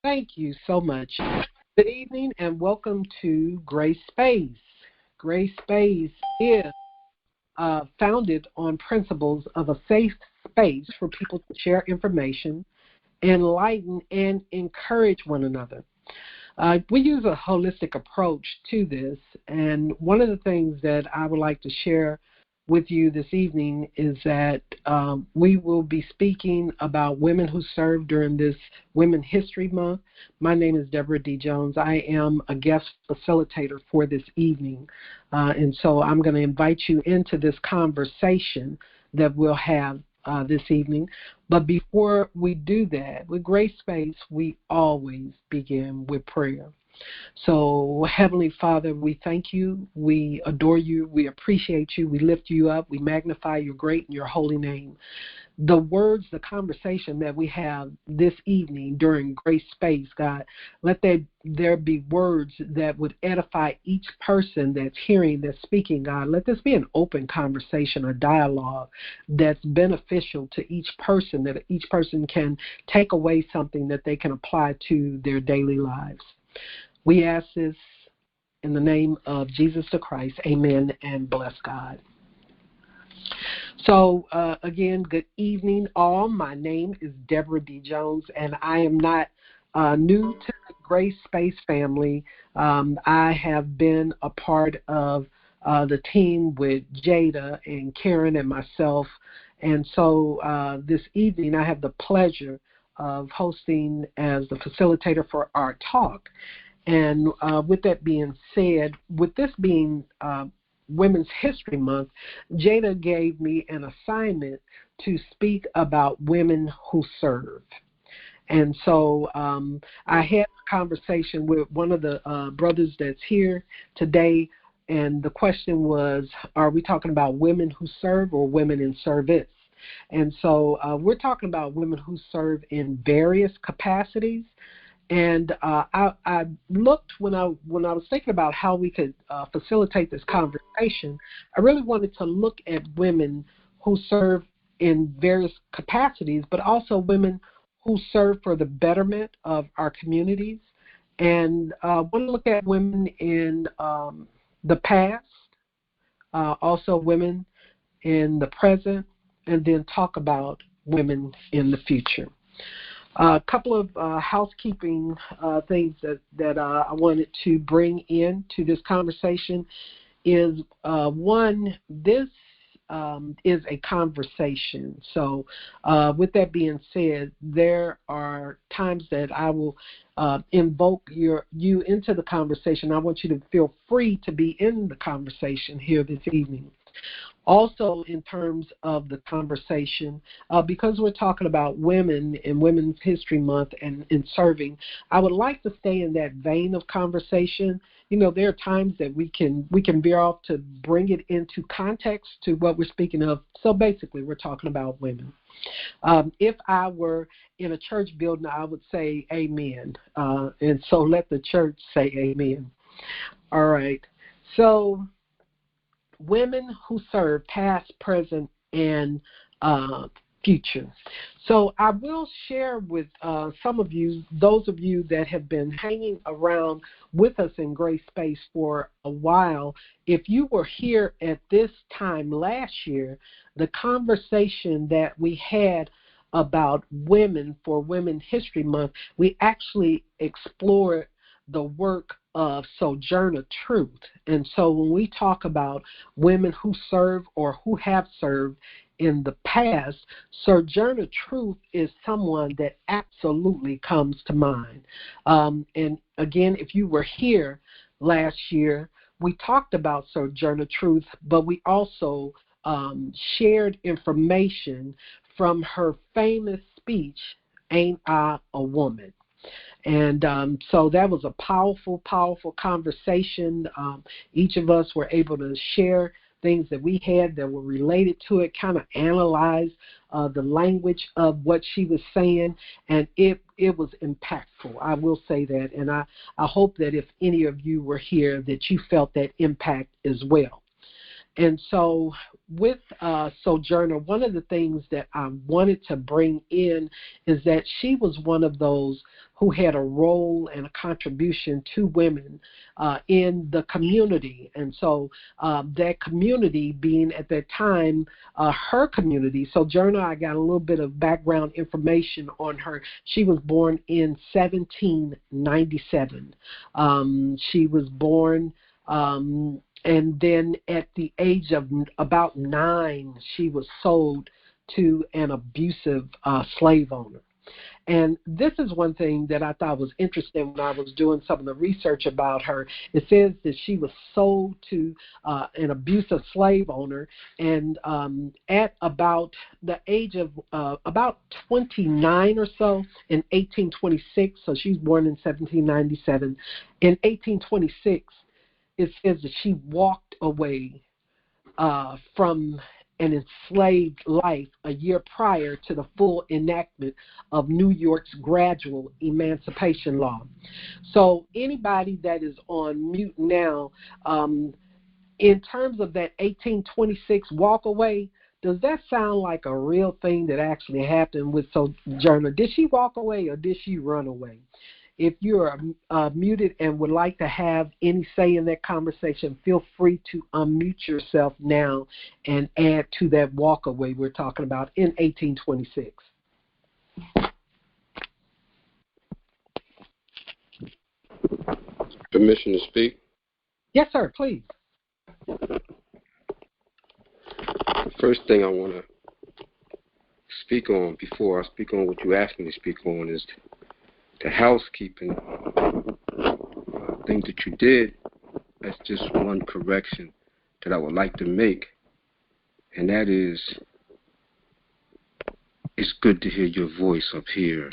Thank you so much. Good evening and welcome to Grace Space. Grace Space is founded on principles of a safe space for people to share information, enlighten, and encourage one another. We use a holistic approach to this, and one of the things that I would like to share with you this evening is that we will be speaking about women who served during this Women History Month. My name is Debra D. Jones. I am a guest facilitator for this evening, and so I'm going to invite you into this conversation that we'll have this evening. But before we do that, with Grace Space, we always begin with prayer. So, Heavenly Father, we thank you, we adore you, we appreciate you, we lift you up, we magnify your great and your holy name. The words, the conversation that we have this evening during Grace Space, God, let there be words that would edify each person that's hearing, that's speaking, God. Let this be an open conversation, a dialogue that's beneficial to each person, that each person can take away something that they can apply to their daily lives. We ask this in the name of Jesus the Christ. Amen and bless God. So, again, good evening, all. My name is Debra D. Jones, and I am not new to the Grace Space family. I have been a part of the team with Jada and Karen and myself. And so this evening, I have the pleasure of hosting as the facilitator for our talk. And with that being said, with this being Women's History Month, Jada gave me an assignment to speak about women who serve. And so I had a conversation with one of the brothers that's here today, and the question was, are we talking about women who serve or women in service? And so we're talking about women who serve in various capacities. And I looked when I was thinking about how we could facilitate this conversation. I really wanted to look at women who serve in various capacities, but also women who serve for the betterment of our communities. And I want to look at women in the past, also women in the present, and then talk about women in the future. A couple of housekeeping things that I wanted to bring into this conversation is one, this is a conversation. So with that being said, there are times that I will invoke you into the conversation. I want you to feel free to be in the conversation here this evening. Also, in terms of the conversation, because we're talking about women in Women's History Month and in serving, I would like to stay in that vein of conversation. You know, there are times that we can veer off to bring it into context to what we're speaking of. So basically, we're talking about women. If I were in a church building, I would say amen. And so let the church say amen. All right. So women who serve past, present, and future. So I will share with some of you, those of you that have been hanging around with us in Grace Space for a while, if you were here at this time last year, the conversation that we had about women for Women's History Month, we actually explored the work of Sojourner Truth. And so when we talk about women who serve or who have served in the past, Sojourner Truth is someone that absolutely comes to mind. And again, if you were here last year, we talked about Sojourner Truth, but we also shared information from her famous speech, Ain't I a Woman? And so that was a powerful, powerful conversation. Each of us were able to share things that we had that were related to it, kind of analyze the language of what she was saying, and it was impactful. I will say that, and I hope that if any of you were here that you felt that impact as well. And so with Sojourner, one of the things that I wanted to bring in is that she was one of those who had a role and a contribution to women in the community. And so that community being at that time her community. Sojourner, I got a little bit of background information on her. She was born in 1797. She was born and then at the age of about 9, she was sold to an abusive slave owner. And this is one thing that I thought was interesting when I was doing some of the research about her. It says that she was sold to an abusive slave owner, and at about the age of about 29 or so in 1826, so she was born in 1797. In 1826, it says that she walked away from an enslaved life a year prior to the full enactment of New York's gradual emancipation law. So anybody that is on mute now, in terms of that 1826 walk away, does that sound like a real thing that actually happened with Sojourner? Did she walk away or did she run away? If you're muted and would like to have any say in that conversation, feel free to unmute yourself now and add to that walkaway we're talking about in 1826. Permission to speak? Yes, sir, please. The first thing I want to speak on before I speak on what you asked me to speak on is the housekeeping thing that you did. That's just one correction that I would like to make, and that is, it's good to hear your voice up here,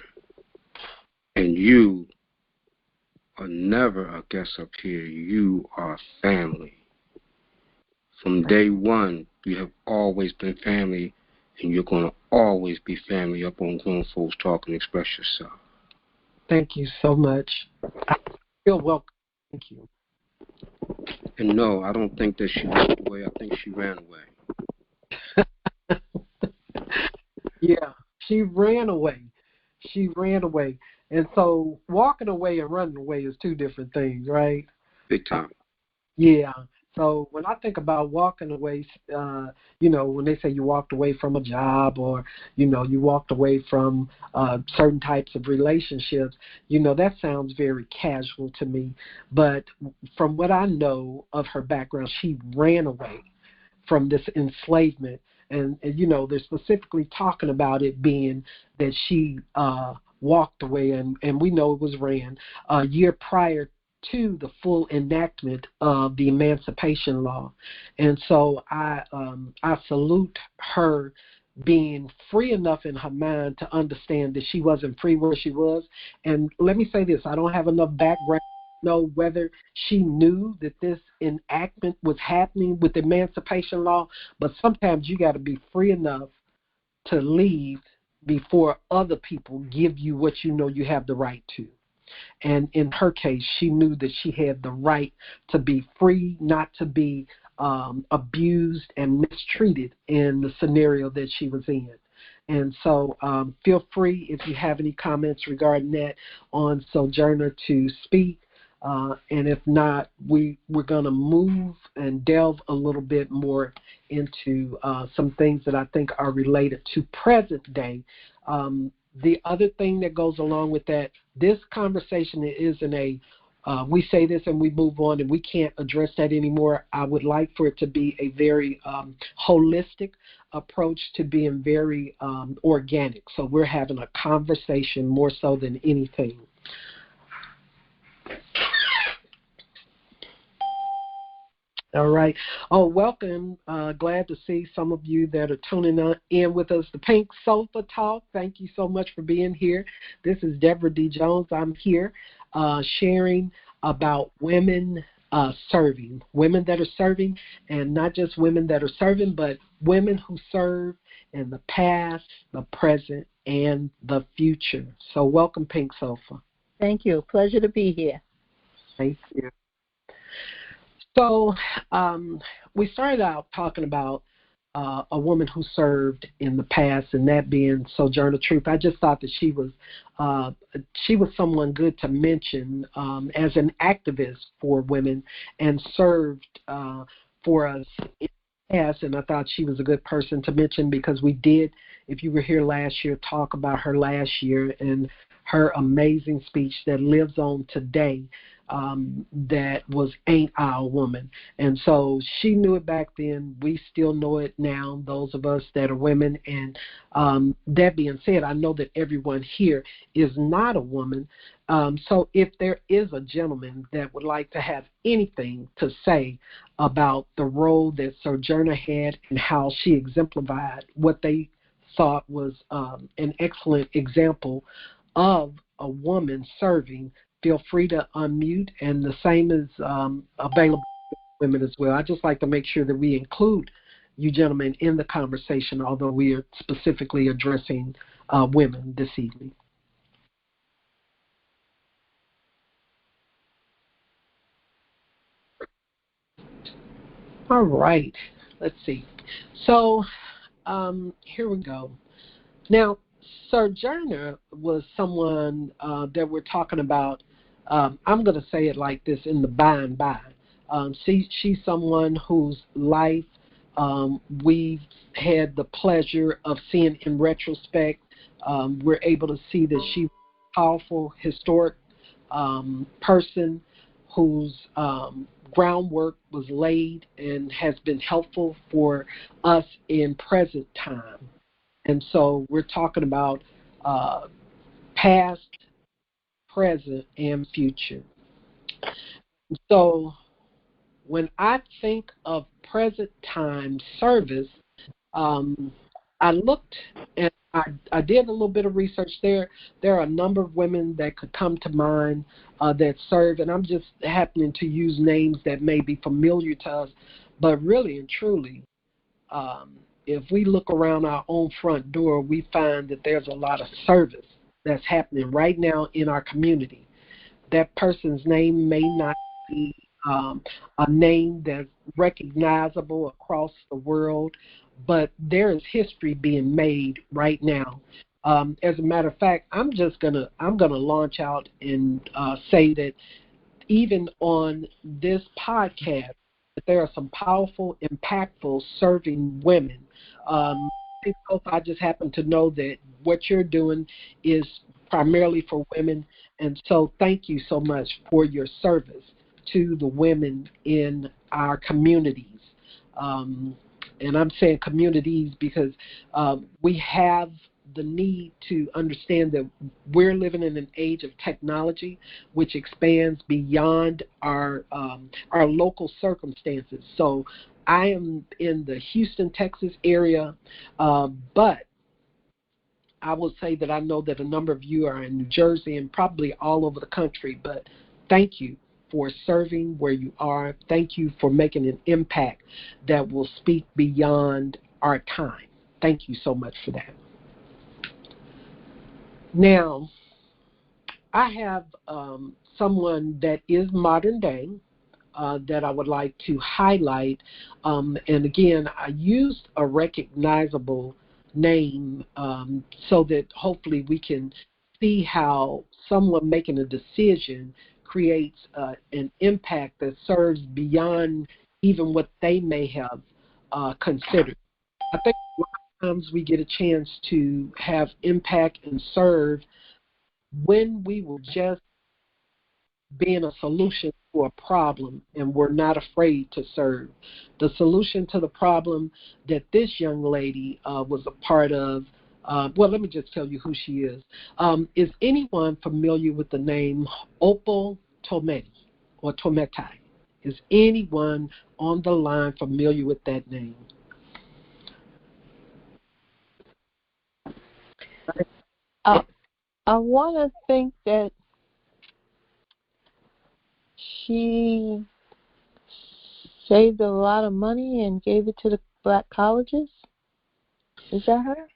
and you are never a guest up here. You are family. From day one, you have always been family, and you're going to always be family up on Grown Folks Talk and Express Yourself. Thank you so much. I feel welcome. Thank you. And no, I don't think that she walked away. I think she ran away. Yeah, she ran away. She ran away. And so walking away and running away is two different things, right? Big time. Yeah. So when I think about walking away, when they say you walked away from a job or, you walked away from certain types of relationships, that sounds very casual to me. But from what I know of her background, she ran away from this enslavement. And they're specifically talking about it being that she walked away, and we know it was ran a year prior to the full enactment of the Emancipation Law. And so I salute her being free enough in her mind to understand that she wasn't free where she was. And let me say this, I don't have enough background to know whether she knew that this enactment was happening with the Emancipation Law, but sometimes you got to be free enough to leave before other people give you what you have the right to. And in her case, she knew that she had the right to be free, not to be abused and mistreated in the scenario that she was in. And so feel free, if you have any comments regarding that, on Sojourner to speak. And if not, we're going to move and delve a little bit more into some things that I think are related to present day. The other thing that goes along with that, this conversation isn't we say this and we move on and we can't address that anymore. I would like for it to be a very holistic approach to being very organic. So we're having a conversation more so than anything. All right. Oh, welcome. Glad to see some of you that are tuning in with us. The Pink Sofa Talk. Thank you so much for being here. This is Debra D. Jones. I'm here sharing about women serving. Women that are serving, and not just women that are serving, but women who serve in the past, the present, and the future. So welcome, Pink Sofa. Thank you. Pleasure to be here. Thank you. So we started out talking about a woman who served in the past, and that being Sojourner Truth. I just thought that she was someone good to mention as an activist for women and served for us in the past. And I thought she was a good person to mention because we did, if you were here last year, talk about her last year and her amazing speech that lives on today. That was Ain't I a Woman. And so she knew it back then. We still know it now, those of us that are women. And that being said, I know that everyone here is not a woman. So if there is a gentleman that would like to have anything to say about the role that Sojourner had and how she exemplified what they thought was an excellent example of a woman serving, feel free to unmute, and the same is available for women as well. I just like to make sure that we include you gentlemen in the conversation, although we are specifically addressing women this evening. All right, let's see. So here we go. Now, Sojourner was someone that we're talking about. I'm going to say it like this in the by and by. She's someone whose life we've had the pleasure of seeing in retrospect. We're able to see that she was a powerful, historic person whose groundwork was laid and has been helpful for us in present time. And so we're talking about past, present, and future. So when I think of present time service, I looked and I did a little bit of research there. There are a number of women that could come to mind that serve, and I'm just happening to use names that may be familiar to us, but really and truly, if we look around our own front door, we find that there's a lot of service that's happening right now in our community. That person's name may not be a name that's recognizable across the world, but there is history being made right now. As a matter of fact, I'm gonna launch out and say that even on this podcast, there are some powerful, impactful serving women. I just happen to know that what you're doing is primarily for women, and so thank you so much for your service to the women in our communities. And I'm saying communities because we have the need to understand that we're living in an age of technology which expands beyond our local circumstances. So I am in the Houston, Texas area, but I will say that I know that a number of you are in New Jersey and probably all over the country, but thank you for serving where you are. Thank you for making an impact that will speak beyond our time. Thank you so much for that. Now, I have someone that is modern day that I would like to highlight. And again, I used a recognizable name so that hopefully we can see how someone making a decision creates an impact that serves beyond even what they may have considered. I think a lot of times we get a chance to have impact and serve when we will just being a solution to a problem and we're not afraid to serve. The solution to the problem that this young lady was a part of, well, let me just tell you who she is. Is anyone familiar with the name Opal Tometi or Tometai? Is anyone on the line familiar with that name? I want to think that she saved a lot of money and gave it to the black colleges. Is that her?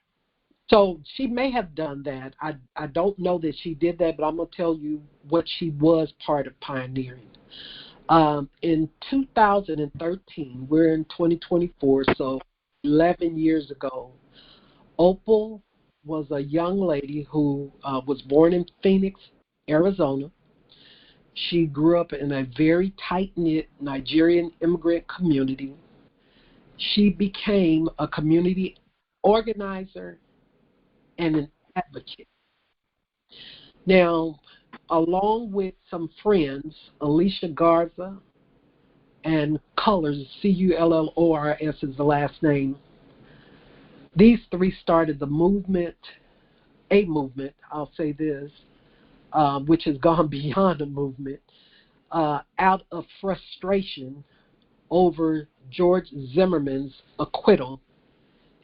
So she may have done that. I don't know that she did that, but I'm going to tell you what she was part of pioneering. In 2013, we're in 2024, so 11 years ago, Opal was a young lady who was born in Phoenix, Arizona. She grew up in a very tight-knit Nigerian immigrant community. She became a community organizer and an advocate. Now, along with some friends, Alicia Garza and Cullors, Cullors is the last name, these three started a movement, I'll say this, which has gone beyond a movement, out of frustration over George Zimmerman's acquittal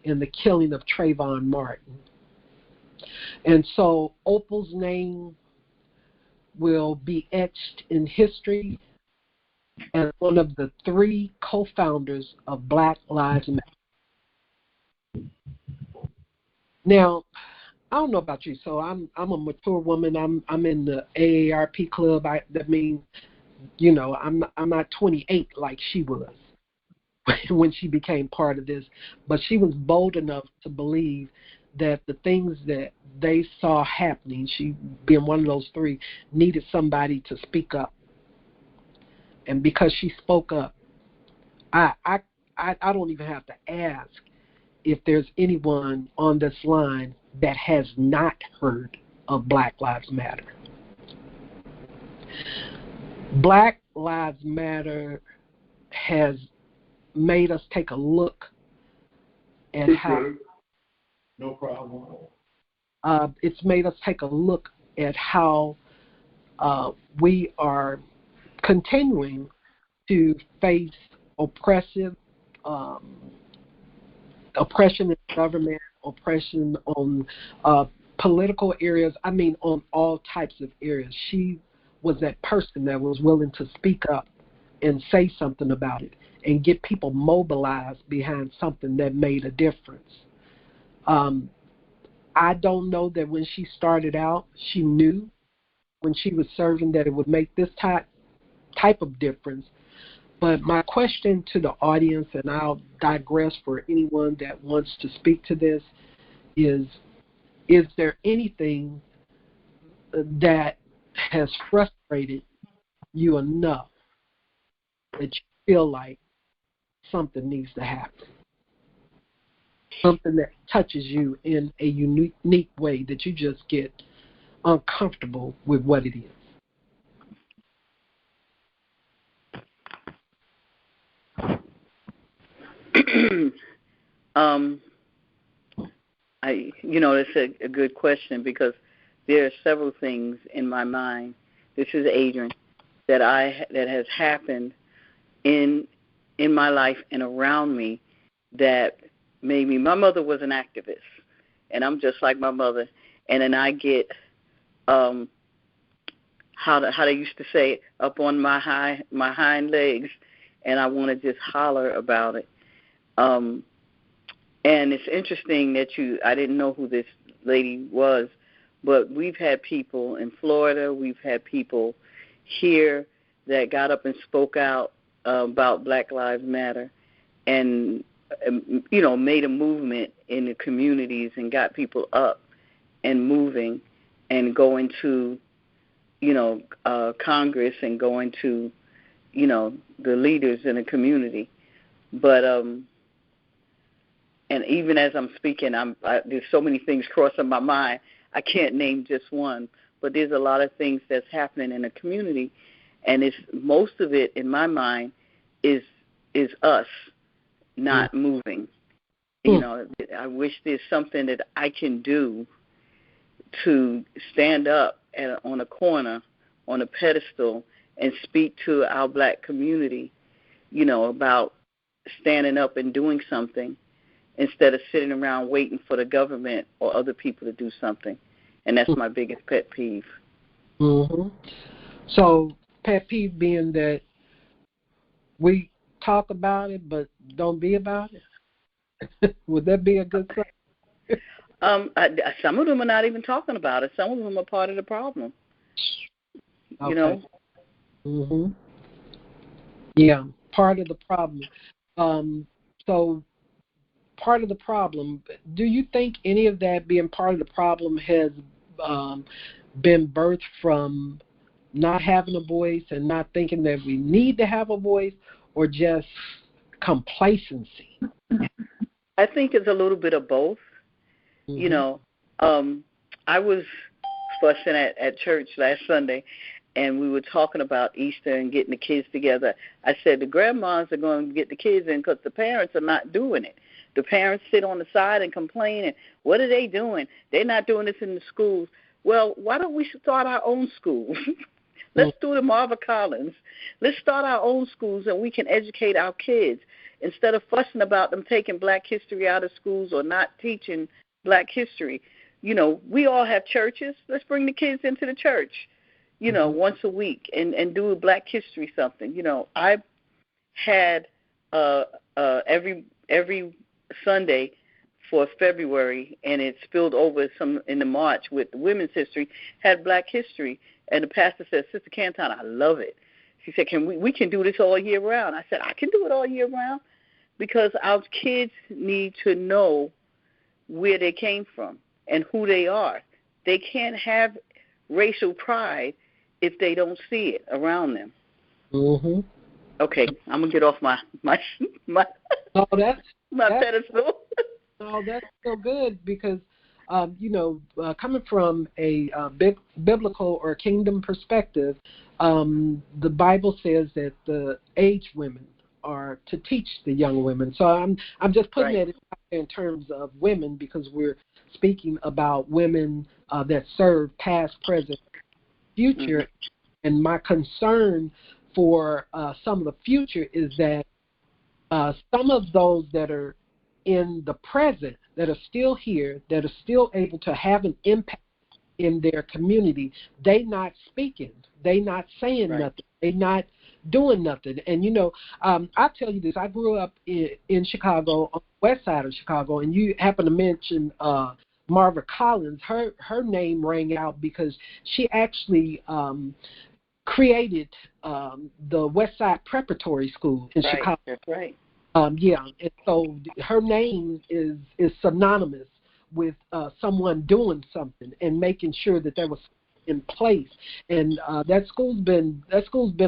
in the killing of Trayvon Martin. And so Opal's name will be etched in history as one of the three co-founders of Black Lives Matter. Now, I don't know about you, so I'm a mature woman. I'm in the AARP club. That means, I'm not 28 like she was when she became part of this, but she was bold enough to believe that the things that they saw happening, she being one of those three, needed somebody to speak up. And because she spoke up, I don't even have to ask if there's anyone on this line that has not heard of Black Lives Matter. Black Lives Matter has made us take a look at how no problem. It's made us take a look at how we are continuing to face oppression in government, oppression on political areas, on all types of areas. She was that person that was willing to speak up and say something about it and get people mobilized behind something that made a difference. I don't know that when she started out, she knew when she was serving that it would make this type of difference. But my question to the audience, and I'll digress for anyone that wants to speak to this, is there anything that has frustrated you enough that you feel like something needs to happen? Something that touches you in a unique way that you just get uncomfortable with what it is. That's a good question because there are several things in my mind. This is Adrian that has happened in my life and around me that made me. My mother was an activist, and I'm just like my mother. And then I get how they used to say, up on my hind legs, and I want to just holler about it. And it's interesting that I didn't know who this lady was, but we've had people in Florida, we've had people here that got up and spoke out about Black Lives Matter and, made a movement in the communities and got people up and moving and going to, Congress and going to, the leaders in the community. But and even as I'm speaking, there's so many things crossing my mind. I can't name just one, but there's a lot of things that's happening in the community, and it's most of it in my mind is us not moving. I wish there's something that I can do to stand up on a corner, on a pedestal, and speak to our black community, about standing up and doing something, instead of sitting around waiting for the government or other people to do something. And that's my biggest pet peeve. Mm-hmm. So pet peeve being that we talk about it but don't be about it? Would that be a good thing? Some of them are not even talking about it. Some of them are part of the problem. Okay. Mm-hmm. Yeah, part of the problem. So part of the problem. Do you think any of that being part of the problem has um, been birthed from not having a voice and not thinking that we need to have a voice, or just complacency? I think it's a little bit of both. You Mhm. know, I was fussing at church last Sunday, and we were talking about Easter and getting the kids together. I said the grandmas are going to get the kids in because the parents are not doing it. The parents sit on the side and complain, and what are they doing? They're not doing this in the schools. Well, why don't we start our own schools? Mm. Let's do the Marva Collins. Let's start our own schools, and we can educate our kids instead of fussing about them taking black history out of schools or not teaching black history. We all have churches. Let's bring the kids into the church, Mhm. once a week and do a black history something. I had every Sunday for February, and it spilled over some in the March with the women's history, had black history. And the pastor said, Sister Canton, I love it. She said, can we can do this all year round. I said, I can do it all year round because our kids need to know where they came from and who they are. They can't have racial pride if they don't see it around them. Mhm. Okay, I'm gonna get off my my No, my that's pedestal. no, that's so good because coming from a biblical or kingdom perspective, the Bible says that the aged women are to teach the young women. So I'm just putting Right. that in terms of women because we're speaking about women that serve past, present, Mm-hmm. future. And my concern for some of the future is that some of those that are in the present, that are still here, that are still able to have an impact in their community, they not speaking, they not saying Right. nothing, they not doing nothing. And I tell you this: I grew up in Chicago, on the west side of Chicago, and you happen to mention Marva Collins. Her name rang out because she actually created the West Side Preparatory School in Right. Chicago. That's right. Yeah, and so her name is synonymous with someone doing something and making sure that there was in place. And that school's been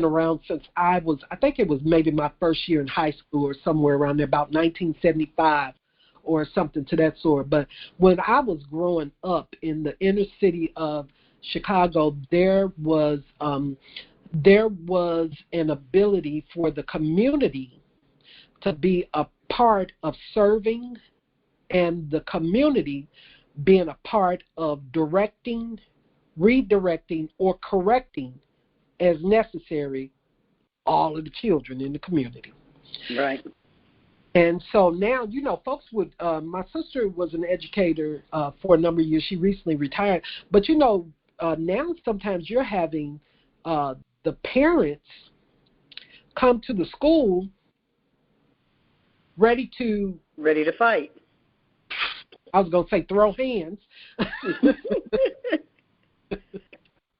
around since I think it was maybe my first year in high school or somewhere around there, about 1975 or something to that sort. But when I was growing up in the inner city of Chicago, there was an ability for the community to be a part of serving, and the community being a part of directing, redirecting, or correcting as necessary all of the children in the community. Right. And so now, folks would, my sister was an educator for a number of years. She recently retired. But, now sometimes you're having the parents come to the school ready to, Ready to fight. I was going to say throw hands,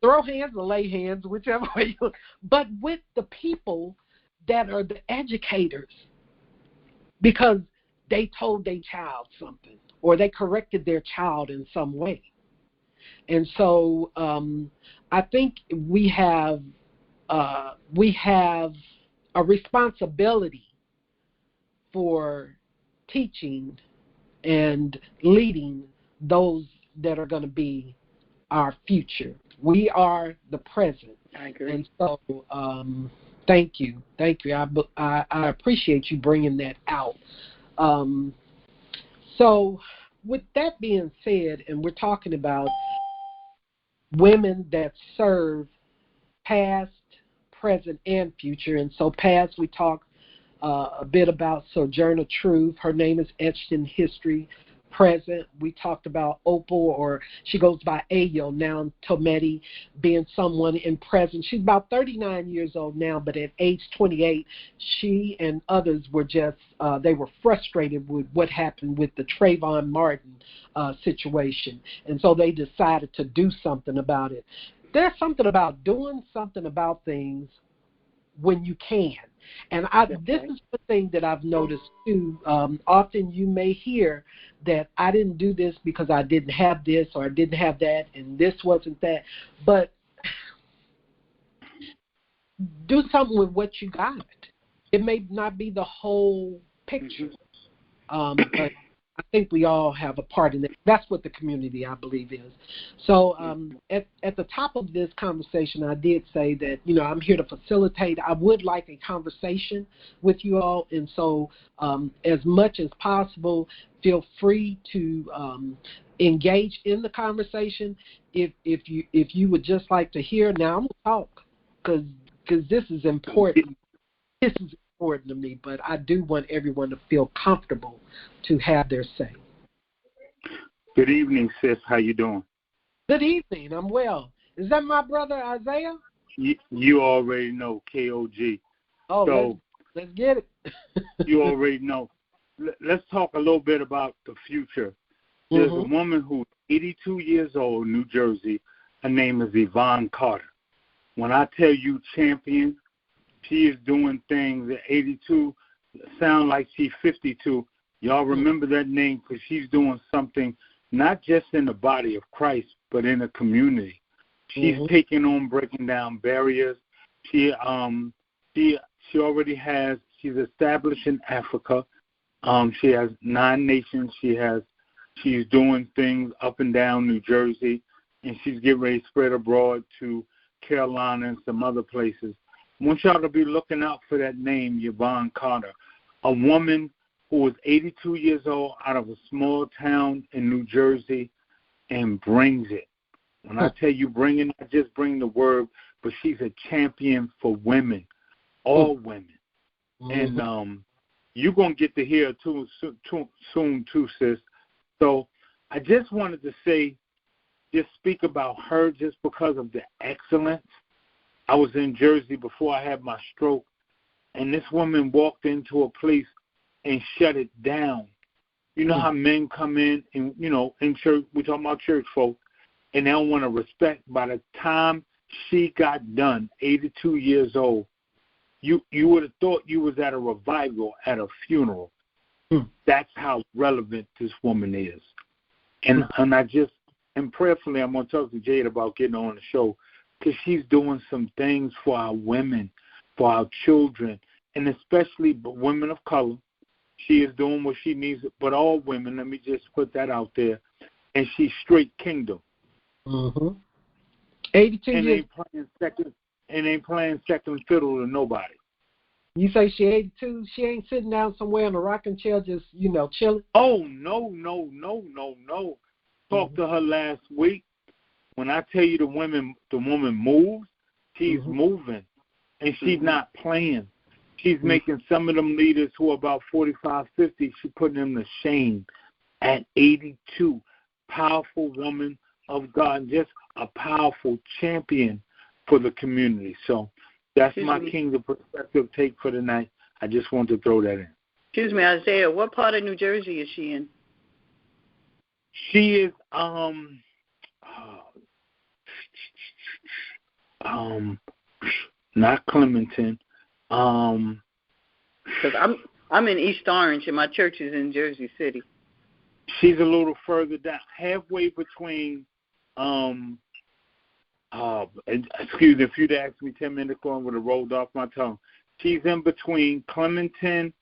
throw hands or lay hands, whichever way but with the people that are the educators because they told their child something or they corrected their child in some way. And so I think we have a responsibility for teaching and leading those that are going to be our future. We are the present. I agree. And so thank you. I appreciate you bringing that out. Um, so with that being said, and we're talking about women that serve past, present, and future. And so past, we talked a bit about Sojourner Truth. Her name is etched in history. Present, we talked about Opal, or she goes by Ayo now, Tometi, being someone in present. She's about 39 years old now, but at age 28, she and others were just, they were frustrated with what happened with the Trayvon Martin situation. And so they decided to do something about it. There's something about doing something about things when you can. And this is the thing that I've noticed too. Often you may hear that I didn't do this because I didn't have this or I didn't have that and this wasn't that. But do something with what you got. It may not be the whole picture, but I think we all have a part in it. That's what the community, I believe, is. So at the top of this conversation, I did say that, I'm here to facilitate. I would like a conversation with you all. And so as much as possible, feel free to engage in the conversation. If you would just like to hear, now I'm going to talk because this is important. This is important to me, but I do want everyone to feel comfortable to have their say. Good evening, sis. How you doing? Good evening. I'm well. Is that my brother Isaiah? You already know, KOG. Oh, so, let's get it. You already know. Let's talk a little bit about the future. There's a woman who's 82 years old, New Jersey. Her name is Yvonne Carter. When I tell you champion, she is doing things at 82, sound like she's 52. Y'all remember that name because she's doing something not just in the body of Christ, but in the community. She's taking on breaking down barriers. She already has, she's established in Africa. She has 9 nations. She's doing things up and down New Jersey, and she's getting ready to spread abroad to Carolina and some other places. I want y'all to be looking out for that name, Yvonne Carter, a woman who was 82 years old out of a small town in New Jersey and brings it. When I tell you bringing, not just bring the word, but she's a champion for women, all women. And you're going to get to hear too soon, sis. So I just wanted to say, just speak about her just because of the excellence. I was in Jersey before I had my stroke, and this woman walked into a place and shut it down. You know how men come in and, in church, we're talking about church folk, and they don't want to respect. By the time she got done, 82 years old, you would have thought you was at a revival at a funeral. That's how relevant this woman is. And prayerfully, I'm going to talk to Jada about getting on the show, because she's doing some things for our women, for our children, and especially women of color. She is doing what she needs, but all women, let me just put that out there, and she's straight kingdom. 82 and years. Ain't playing second fiddle to nobody. You say she 82? She ain't sitting down somewhere in a rocking chair just, chilling? Oh, no. Talked to her last week. When I tell you the woman moves, she's moving, and she's not playing. She's making some of them leaders who are about 45, 50, she's putting them to shame at 82. Powerful woman of God, just a powerful champion for the community. So that's my Kingdom Perspective take for tonight. I just want to throw that in. Excuse me, Isaiah, what part of New Jersey is she in? She is not Clementon. Because I'm in East Orange and my church is in Jersey City. She's a little further down, halfway between. Excuse me, if you'd asked me 10 minutes ago, I would have rolled off my tongue. She's in between Clementon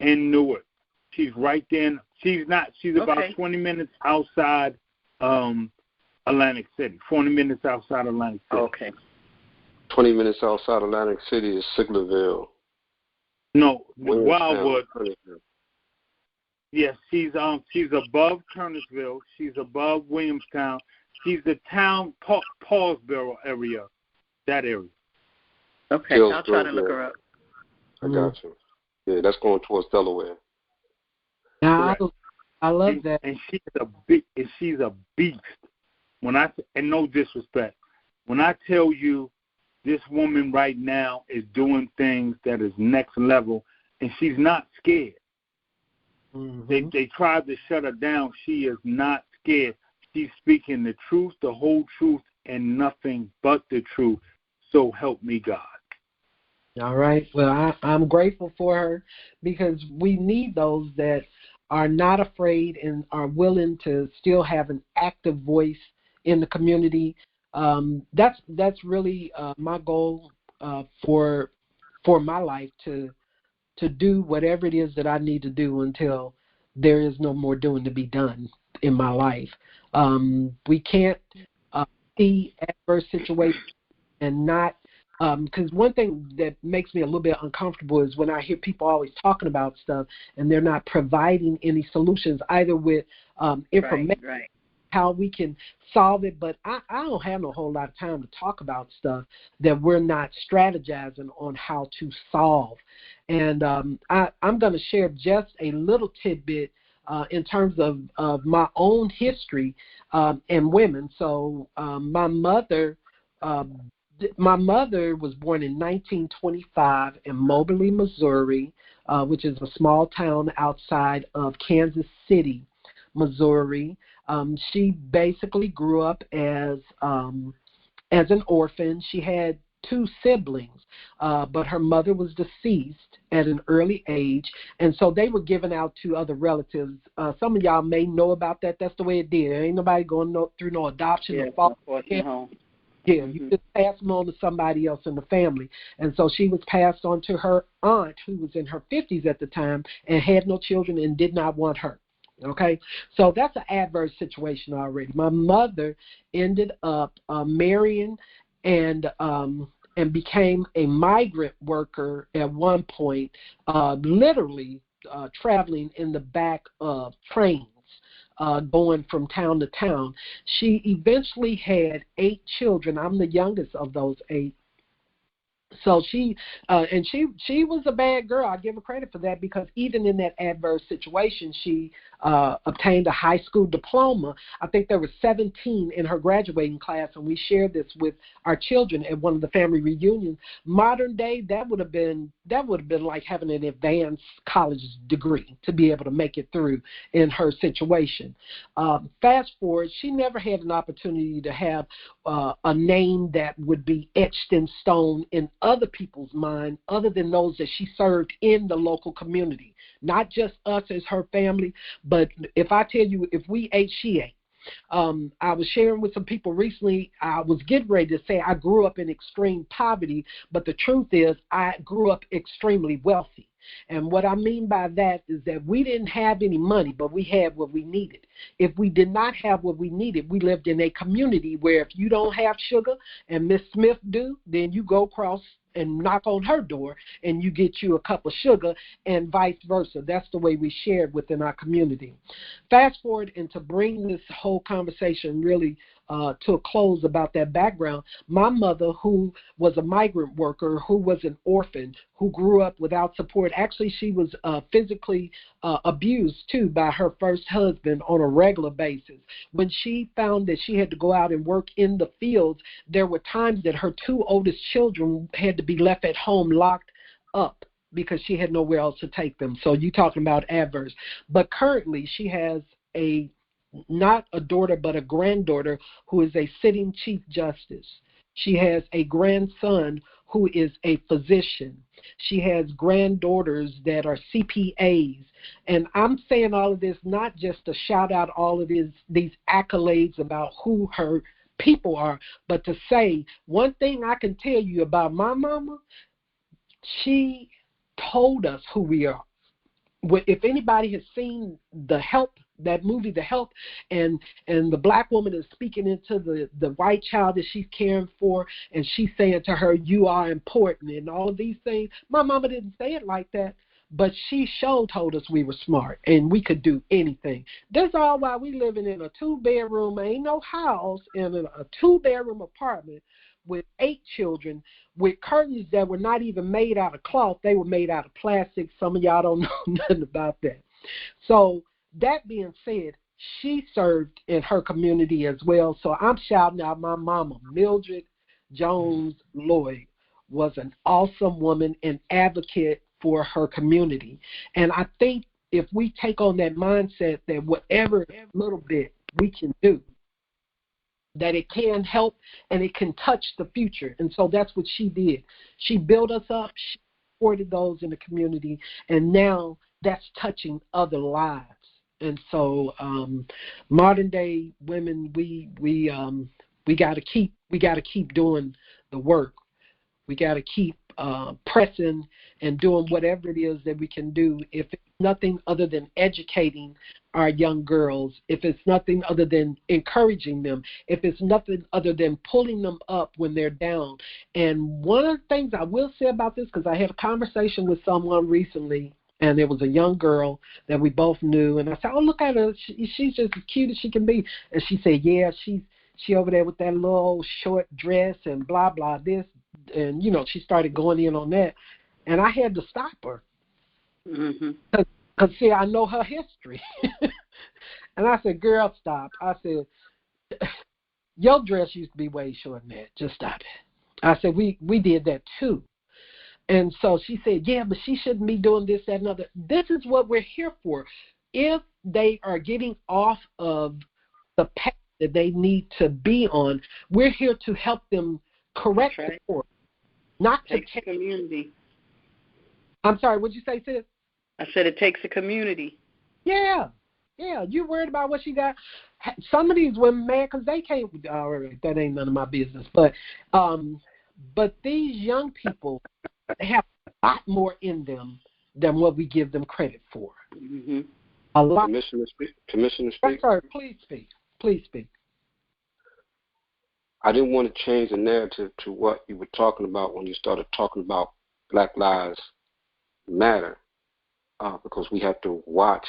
and Newark. She's right there. She's about 20 minutes outside Atlantic City. 40 minutes outside Atlantic City. Okay. 20 minutes outside Atlantic City is Siglerville. No, Wildwood. Yes, she's above Kernersville. She's above Williamstown. She's the town, Paulsboro area, that area. Okay, I'll try to look her up. I got you. Yeah, that's going towards Delaware. Now, I love that. And she's a beast. And no disrespect, when I tell you this woman right now is doing things that is next level, and she's not scared. They tried to shut her down. She is not scared. She's speaking the truth, the whole truth, and nothing but the truth. So help me God. All right. Well, I'm grateful for her because we need those that are not afraid and are willing to still have an active voice in the community. That's really my goal for my life to do whatever it is that I need to do until there is no more doing to be done in my life. We can't see adverse situations and not because one thing that makes me a little bit uncomfortable is when I hear people always talking about stuff and they're not providing any solutions either with information, Right. how we can solve it. But I don't have no whole lot of time to talk about stuff that we're not strategizing on how to solve. And I'm going to share just a little tidbit in terms of my own history and women. So my mother was born in 1925 in Moberly, Missouri, which is a small town outside of Kansas City, Missouri. She basically grew up as an orphan. She had two siblings, but her mother was deceased at an early age, and so they were given out to other relatives. Some of y'all may know about that. That's the way it did. Ain't nobody going through no adoption or foster home. Yeah, you just pass them on to somebody else in the family. And so she was passed on to her aunt, who was in her 50s at the time and had no children and did not want her. Okay, so that's an adverse situation already. My mother ended up marrying and became a migrant worker at one point, literally traveling in the back of trains. Going from town to town. She eventually had 8 children. I'm the youngest of those 8. So she was a bad girl. I give her credit for that because even in that adverse situation, she obtained a high school diploma. I think there were 17 in her graduating class, and we shared this with our children at one of the family reunions. Modern day, that would have been like having an advanced college degree to be able to make it through in her situation. Fast forward, she never had an opportunity to have a name that would be etched in stone in other people's mind other than those that she served in the local community. Not just us as her family, but if I tell you, if we ate, she ate. I was sharing with some people recently, I was getting ready to say I grew up in extreme poverty, but the truth is I grew up extremely wealthy. And what I mean by that is that we didn't have any money, but we had what we needed. If we did not have what we needed, we lived in a community where if you don't have sugar and Miss Smith do, then you go across and knock on her door and you get you a cup of sugar and vice versa. That's the way we shared within our community. Fast forward, and to bring this whole conversation really to a close about that background, my mother, who was a migrant worker, who was an orphan, who grew up without support, actually she was physically abused too by her first husband on a regular basis. When she found that she had to go out and work in the fields, there were times that her 2 oldest children had to be left at home locked up because she had nowhere else to take them. So you talking about adverse. But currently she has not a daughter but a granddaughter who is a sitting chief justice. She has a grandson who is a physician. She has granddaughters that are CPAs. And I'm saying all of this not just to shout out all of these accolades about who her people are, but to say one thing I can tell you about my mama, she told us who we are. If anybody has seen The Help, that movie The Help, and the black woman is speaking into the white child that she's caring for, and she's saying to her, you are important, and all of these things. My mama didn't say it like that, but she sure told us we were smart and we could do anything. That's all why we living in a 2-bedroom, ain't no house, in a 2-bedroom apartment with 8 children, with curtains that were not even made out of cloth. They were made out of plastic. Some of y'all don't know nothing about that. So that being said, she served in her community as well. So I'm shouting out my mama, Mildred Jones Lloyd, was an awesome woman and advocate for her community. And I think if we take on that mindset that whatever little bit we can do, that it can help and it can touch the future. And so that's what she did. She built us up. She supported those in the community, and now that's touching other lives. And so modern day women, we got to keep doing the work. We got to keep pressing and doing whatever it is that we can do. If it's nothing other than educating our young girls, if it's nothing other than encouraging them, if it's nothing other than pulling them up when they're down. And one of the things I will say about this, because I had a conversation with someone recently, and there was a young girl that we both knew, and I said, "Oh, look at her. She's just as cute as she can be." And she said, "Yeah, she over there with that little short dress and blah, blah, this." And, she started going in on that. And I had to stop her. Because, see, I know her history. And I said, "Girl, stop." I said, "Your dress used to be way shorter than that. Just stop it." I said, we did that too. And so she said, "Yeah, but she shouldn't be doing this, that, and other." This is what we're here for. If they are getting off of the path that they need to be on, we're here to help them correct the course. Not to take a community. I'm sorry, what'd you say, sis? I said it takes a community. Yeah. You worried about what she got? Some of these women, man, because they can't. All right, that ain't none of my business. But these young people, they have a lot more in them than what we give them credit for. Mm-hmm. A lot. Commissioner speak. Sorry, please speak. Please speak. I didn't want to change the narrative to what you were talking about when you started talking about Black Lives Matter, because we have to watch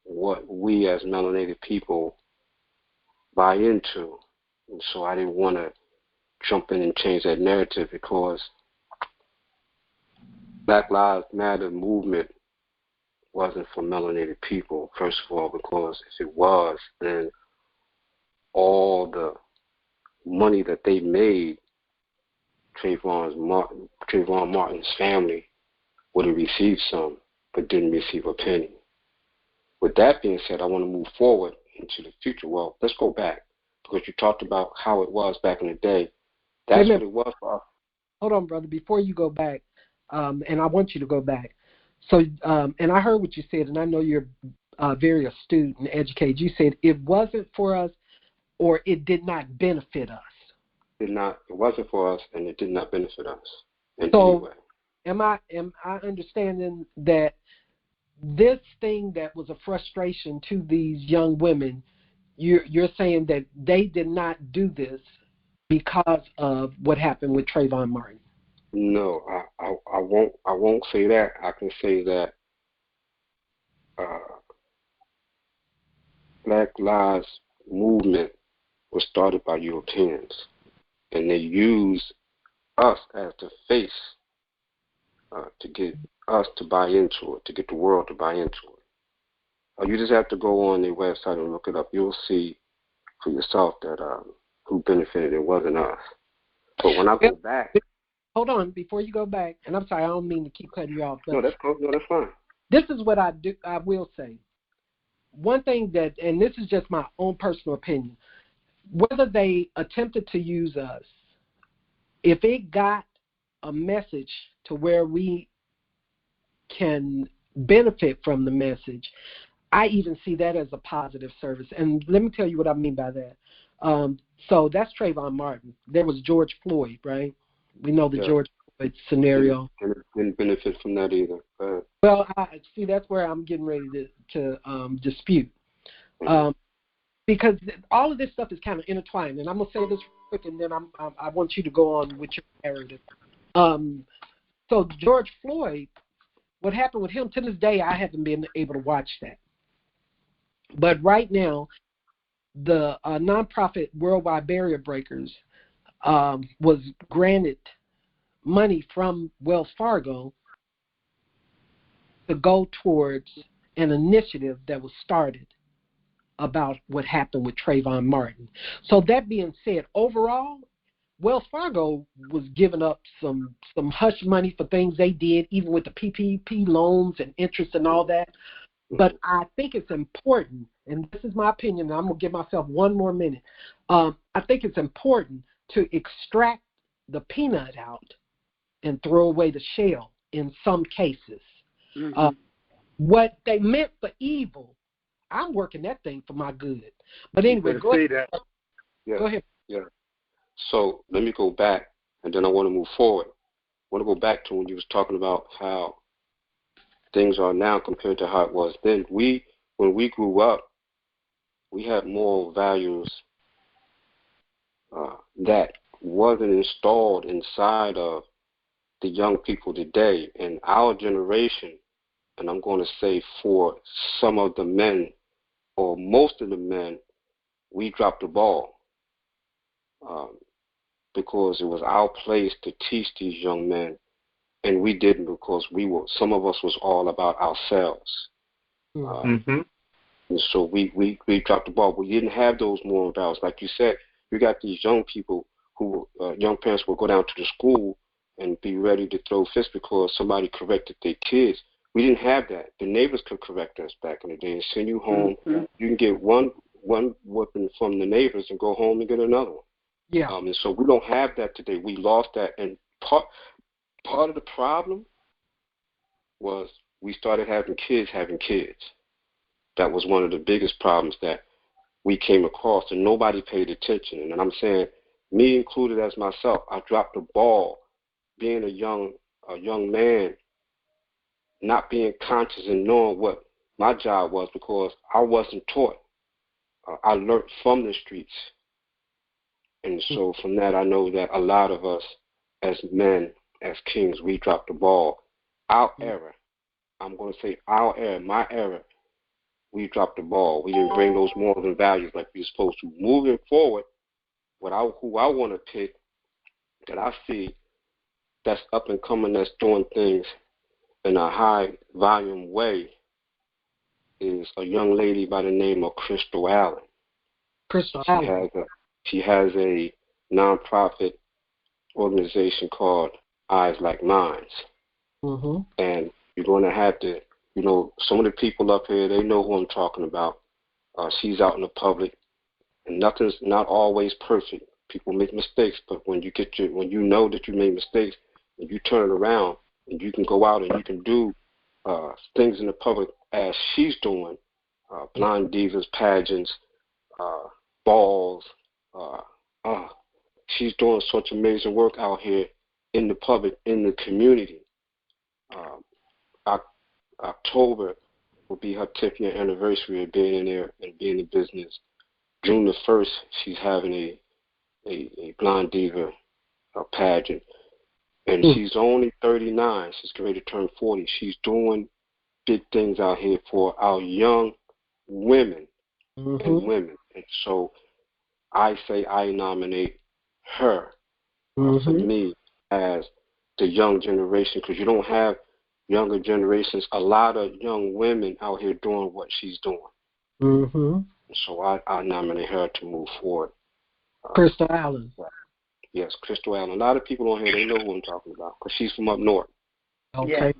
what we as melanated people buy into. And so I didn't want to jump in and change that narrative, because Black Lives Matter movement wasn't for melanated people, first of all, because if it was, then all the money that they made, Trayvon Martin's family would have received some, but didn't receive a penny. With that being said, I want to move forward into the future. Well, let's go back, because you talked about how it was back in the day. That's what it was for us. Hold on, brother. Before you go back, and I want you to go back. So, and I heard what you said, and I know you're very astute and educated. You said it wasn't for us, or it did not benefit us. It wasn't for us, and it did not benefit us in so, any way. Am I understanding that this thing that was a frustration to these young women, you're saying that they did not do this because of what happened with Trayvon Martin? No, I won't say that. I can say that Black Lives Movement was started by Europeans, and they used us as the face to get us to buy into it, to get the world to buy into it. You just have to go on their website and look it up. You'll see for yourself that who benefited. It wasn't us. But when I go back... Hold on, before you go back, and I'm sorry, I don't mean to keep cutting you off. But no, that's cool. No, that's fine. This is what I will say. One thing that, and this is just my own personal opinion, whether they attempted to use us, if it got a message to where we can benefit from the message, I even see that as a positive service. And let me tell you what I mean by that. So that's Trayvon Martin. There was George Floyd, right? We know the George Floyd scenario. Didn't benefit from that either. Well, I see that's where I'm getting ready to dispute. Because all of this stuff is kind of intertwined. And I'm going to say this real quick, and then I want you to go on with your narrative. So George Floyd, what happened with him, to this day, I haven't been able to watch that. But right now, the nonprofit Worldwide Barrier Breakers was granted money from Wells Fargo to go towards an initiative that was started about what happened with Trayvon Martin. So that being said, overall, Wells Fargo was giving up some hush money for things they did, even with the PPP loans and interest and all that. But I think it's important and this is my opinion, and I'm going to give myself one more minute. I think it's important to extract the peanut out and throw away the shell in some cases. Mm-hmm. What they meant for evil, I'm working that thing for my good. But anyway, go ahead. Yeah. Go ahead. Yeah. So let me go back, and then I want to move forward. I want to go back to when you was talking about how things are now compared to how it was then. When we grew up, we had moral values that wasn't installed inside of the young people today. And our generation, and I'm going to say for some of the men, or most of the men, we dropped the ball because it was our place to teach these young men, and we didn't because some of us was all about ourselves. And so we dropped the ball. We didn't have those moral values. Like you said, you got these young people who, young parents will go down to the school and be ready to throw fists because somebody corrected their kids. We didn't have that. The neighbors could correct us back in the day and send you home. You can get one whipping from the neighbors and go home and get another one. Yeah. And so we don't have that today. We lost that. And part of the problem was we started having kids. That was one of the biggest problems that we came across, and nobody paid attention. And I'm saying, me included as myself, I dropped the ball being a young man, not being conscious and knowing what my job was because I wasn't taught. I learned from the streets. And so from that, I know that a lot of us as men, as kings, we dropped the ball. Our era, I'm going to say our era, my era, we dropped the ball. We didn't bring those morals and values like we were supposed to. Moving forward, who I want to pick that I see that's up and coming, that's doing things in a high volume way is a young lady by the name of Crystal Allen. She has a nonprofit organization called Eyes Like Minds. And you're going to have to, some of the people up here, they know who I'm talking about. She's out in the public, and nothing's not always perfect. People make mistakes, but when you know that you made mistakes, and you turn it around, and you can go out and you can do things in the public as she's doing, blind divas, pageants, balls. She's doing such amazing work out here in the public, in the community. October will be her 10th year anniversary of being in there and being in business. June the 1st, she's having a blind diva pageant. And she's only 39. She's ready to turn 40. She's doing big things out here for our young women and women. And so I say I nominate her for me as the young generation, because you don't have younger generations, a lot of young women out here doing what she's doing. So I nominate her to move forward. Crystal Allen. Yes, Crystal Allen. A lot of people on here, they know who I'm talking about because she's from up north. Okay.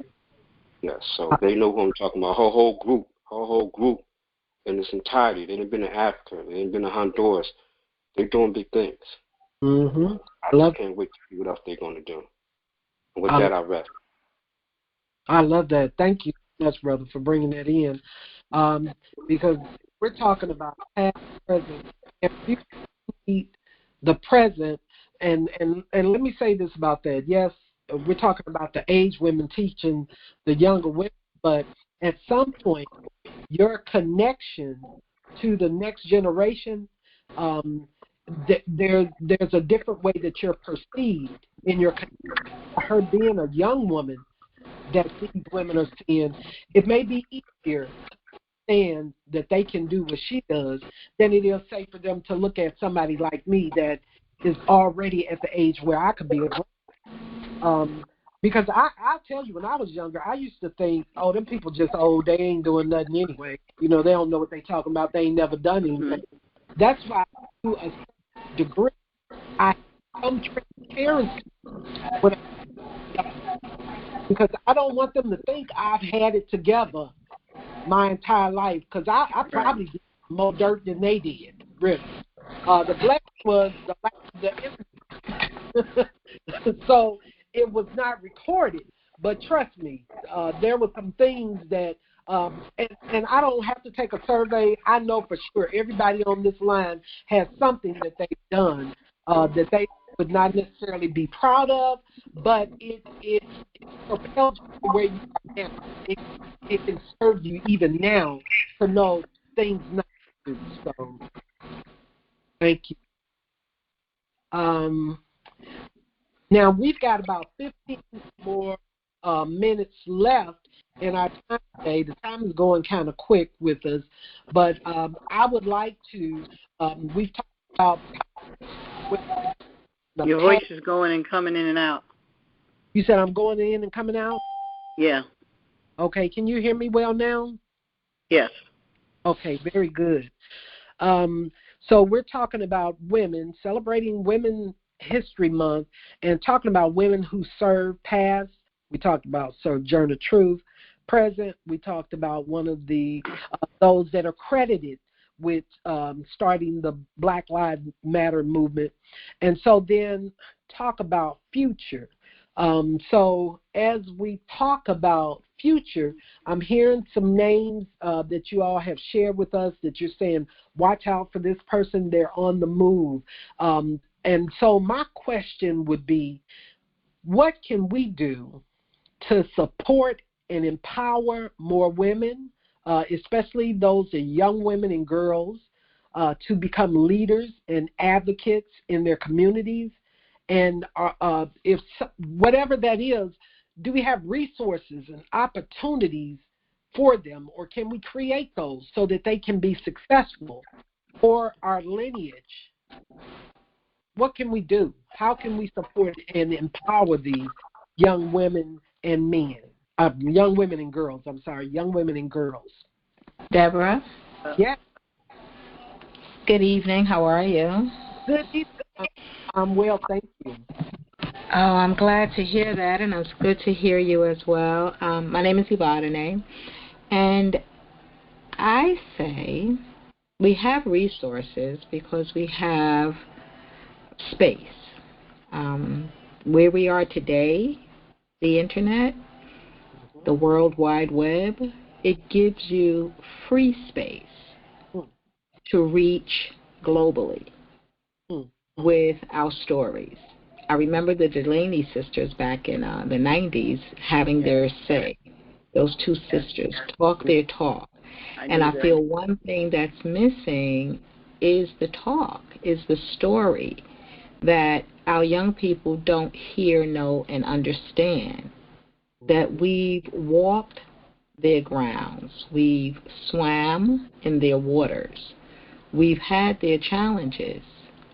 Yes, so they know who I'm talking about. Her whole group in its entirety. They've been to Africa. They've been to Honduras. They're doing big things. I just can't wait to see what else they're going to do. And with that, I rest. I love that. Thank you so much, brother, for bringing that in. Because we're talking about past, present, and you need the present. And let me say this about that. Yes, we're talking about the age women teaching the younger women, but at some point, your connection to the next generation, there's a different way that you're perceived in your connection. Her being a young woman that these women are seeing, it may be easier to understand that they can do what she does than it is, say, for them to look at somebody like me that is already at the age where I could be a grown. Because I'll tell you, when I was younger, I used to think, oh, them people just old, they ain't doing nothing anyway. They don't know what they talking about. They ain't never done anything. That's why, to a certain degree, I have some transparency with because I don't want them to think I've had it together my entire life, because I probably did more dirt than they did, really. The blessing was the internet. So it was not recorded. But trust me, there were some things that, and I don't have to take a survey. I know for sure everybody on this line has something that they've done that they would not necessarily be proud of, but it propelled you to where you are now. It can serve you even now to know things not to do. So, thank you. Now, we've got about 15 more minutes left in our time today. The time is going kind of quick with us, but I would like to, we've talked about... Your voice is going and coming in and out. You said I'm going in and coming out? Yeah. Okay, can you hear me well now? Yes. Okay, very good. So we're talking about women, celebrating Women's History Month, and talking about women who served past. We talked about Sojourner Truth. Present, we talked about one of the those that are credited with starting the Black Lives Matter movement. And so then talk about future. So as we talk about future, I'm hearing some names that you all have shared with us that you're saying, watch out for this person, they're on the move. And so my question would be, what can we do to support and empower more women, especially those young women and girls, to become leaders and advocates in their communities? And if whatever that is, do we have resources and opportunities for them, or can we create those so that they can be successful for our lineage? What can we do? How can we support and empower these young women and men? Young women and girls, young women and girls. Debra? Yeah. Good evening. How are you? Good evening. I'm well, thank you. Oh, I'm glad to hear that, and it's good to hear you as well. My name is Ibadane, and I say we have resources because we have space. Where we are today, the Internet, the World Wide Web, it gives you free space to reach globally with our stories. I remember the Delaney sisters back in the 90s having their say. Those two sisters talk their talk. And I feel one thing that's missing is the talk, is the story that our young people don't hear, know, and understand. That we've walked their grounds. We've swam in their waters. We've had their challenges.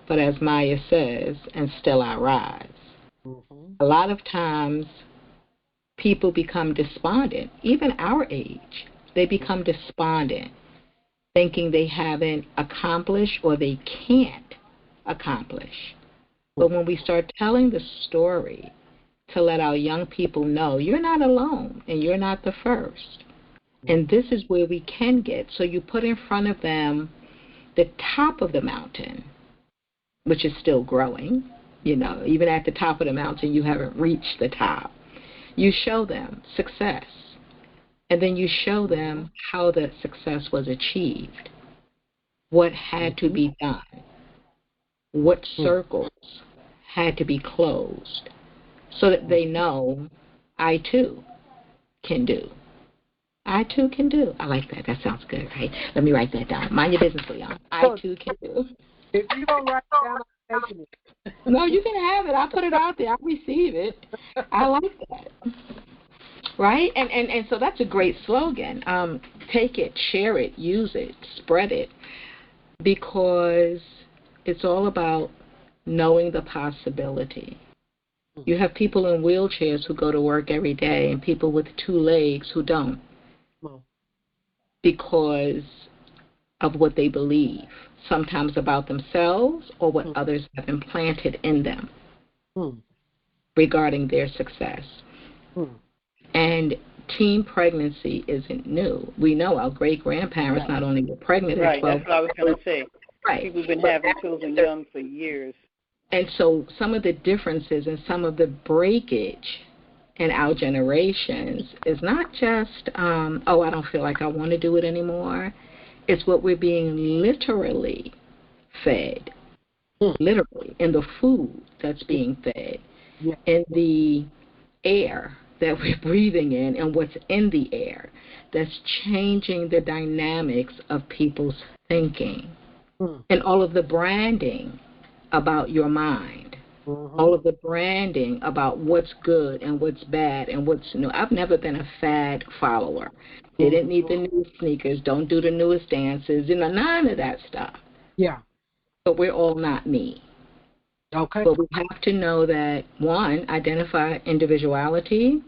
But as Maya says, and still I rise. A lot of times people become despondent, even our age. They become despondent, thinking they haven't accomplished or they can't accomplish. But when we start telling the story to let our young people know you're not alone and you're not the first, and this is where we can get, so you put in front of them the top of the mountain, which is still growing. You know, even at the top of the mountain, you haven't reached the top. You show them success, and then you show them how that success was achieved, what had to be done, what circles had to be closed, so that they know, I too can do. I too can do. I like that. That sounds good, right? Let me write that down. Mind your business, Leon. I too can do. If you don't write it down, I'm taking it. No, you can have it. I'll put it out there. I'll receive it. I like that. Right? And so that's a great slogan. Take it, share it, use it, spread it, because it's all about knowing the possibility. You have people in wheelchairs who go to work every day and people with 2 legs who don't, because of what they believe, sometimes about themselves or what others have implanted in them regarding their success. And teen pregnancy isn't new. We know our great-grandparents not only were pregnant at Right, 12. that's what I was going to say. Right. People have been having children young for years. And so some of the differences and some of the breakage in our generations is not just, I don't feel like I want to do it anymore. It's what we're being literally fed, literally, in the food that's being fed, in the air that we're breathing in and what's in the air that's changing the dynamics of people's thinking. And all of the branding about your mind, all of the branding about what's good and what's bad and what's new. I've never been a fad follower. Didn't need the newest sneakers, don't do the newest dances, none of that stuff. Yeah. But we're all not me. Okay. But we have to know that, one, identify individuality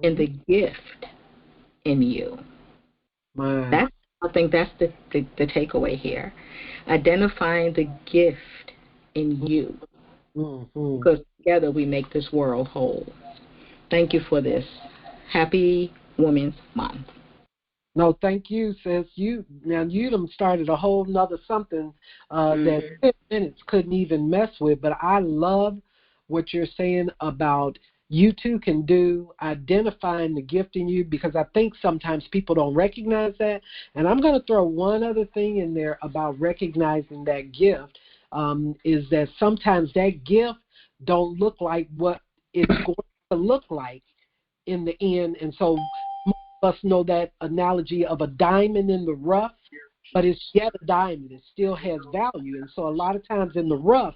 and the gift in you. I think that's the takeaway here. Identifying the gift in you. Because together we make this world whole. Thank you for this. Happy Women's Month. No, thank you, sis. You done started a whole nother something that 10 minutes couldn't even mess with. But I love what you're saying about you two can do identifying the gift in you, because I think sometimes people don't recognize that. And I'm going to throw one other thing in there about recognizing that gift, is that sometimes that gift don't look like what it's going to look like in the end. And so us know that analogy of a diamond in the rough, but it's yet a diamond. It still has value. And so a lot of times in the rough,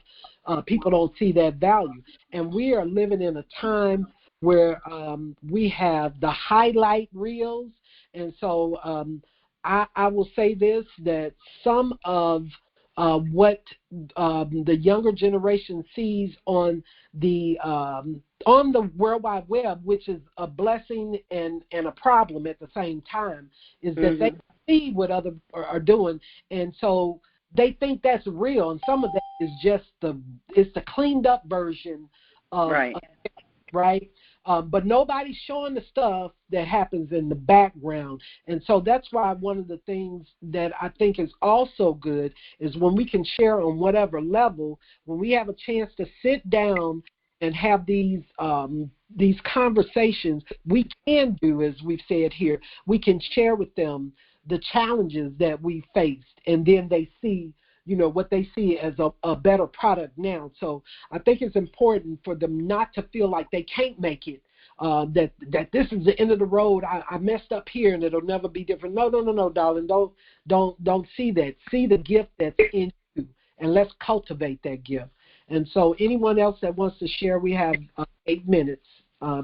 people don't see that value. And we are living in a time where we have the highlight reels. And so I will say this, that some of what the younger generation sees on the World Wide Web, which is a blessing and a problem at the same time, is that they see what others are doing, and so they think that's real. And some of that is just the cleaned up version of right. But nobody's showing the stuff that happens in the background. And so that's why one of the things that I think is also good is when we can share on whatever level, when we have a chance to sit down and have these conversations, we can do, as we've said here, we can share with them the challenges that we faced, and then they see what they see as a better product now. So I think it's important for them not to feel like they can't make it, that this is the end of the road. I messed up here and it'll never be different. No, darling. Don't see that. See the gift that's in you, and let's cultivate that gift. And so anyone else that wants to share, we have 8 minutes. I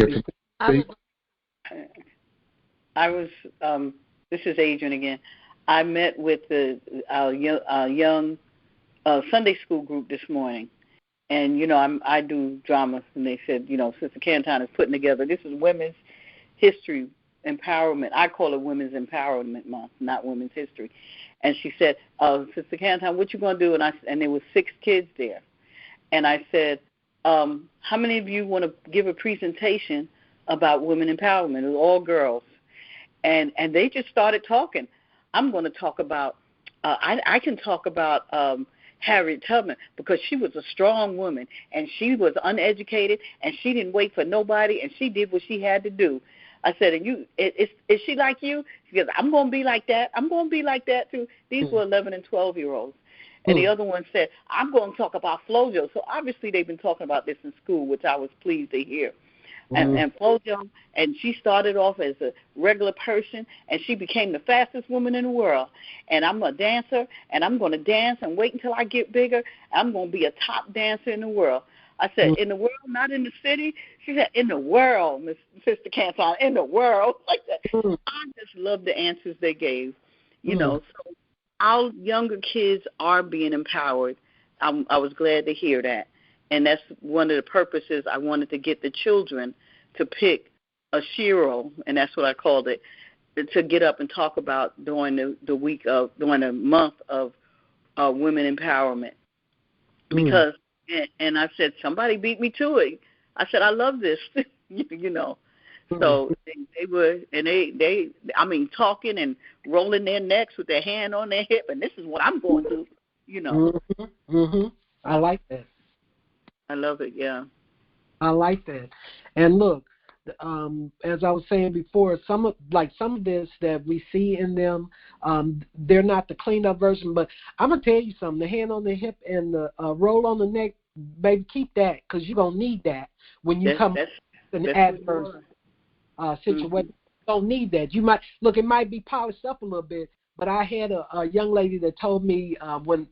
was this is Adrian again. I met with our young Sunday school group this morning, and I do drama, and they said Sister Canton is putting together. This is Women's History Empowerment. I call it Women's Empowerment Month, not Women's History. And she said, Sister Canton, what you gonna do? And there were 6 kids there, and I said, how many of you want to give a presentation about women empowerment? It was all girls, and they just started talking. I'm going to talk about, I can talk about Harriet Tubman, because she was a strong woman, and she was uneducated, and she didn't wait for nobody, and she did what she had to do. I said, and is she like you? She goes, I'm going to be like that. I'm going to be like that too. These were 11 and 12-year-olds. And the other one said, I'm going to talk about Flojo. So obviously they've been talking about this in school, which I was pleased to hear. And Flojo, and she started off as a regular person, and she became the fastest woman in the world. And I'm a dancer, and I'm going to dance and wait until I get bigger. I'm going to be a top dancer in the world. I said, in the world, not in the city? She said, in the world, Miss Sister Canton, in the world. Like that. I just love the answers they gave, So our younger kids are being empowered. I was glad to hear that. And that's one of the purposes I wanted to get the children to pick a shiro, and that's what I called it, to get up and talk about during the month of women empowerment. Because, and I said, somebody beat me to it. I said, I love this, So they were, and they, I mean, talking and rolling their necks with their hand on their hip, and this is what I'm going to do. I like that. I love it. Yeah. I like that. And look, as I was saying before, some of this that we see in them, they're not the cleaned up version. But I'm gonna tell you something: the hand on the hip and the roll on the neck, baby, keep that, because you're gonna need that when you come in an adverse situation. You don't need that. You might look; it might be polished up a little bit. But I had a young lady that told me when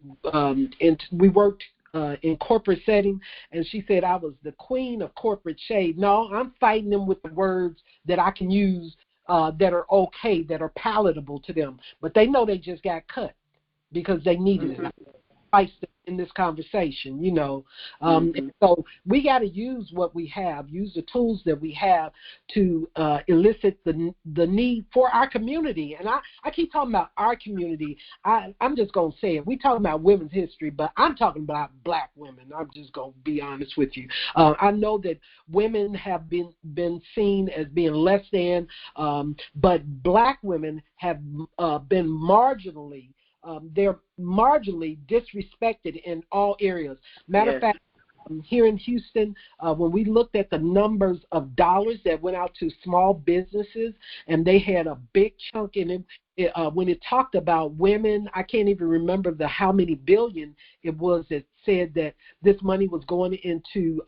we worked in corporate setting, and she said I was the queen of corporate shade. No, I'm fighting them with the words that I can use that are okay, that are palatable to them. But they know they just got cut because they needed it. Fight in this conversation, and so we got to use what we have, use the tools that we have to elicit the need for our community. And I keep talking about our community. I'm just going to say it. We talking about women's history, but I'm talking about black women. I'm just going to be honest with you. I know that women have been seen as being less than, but black women have been marginally they're marginally disrespected in all areas. Matter of fact, here in Houston, when we looked at the numbers of dollars that went out to small businesses, and they had a big chunk in it, when it talked about women, I can't even remember how many billion it was that said that this money was going into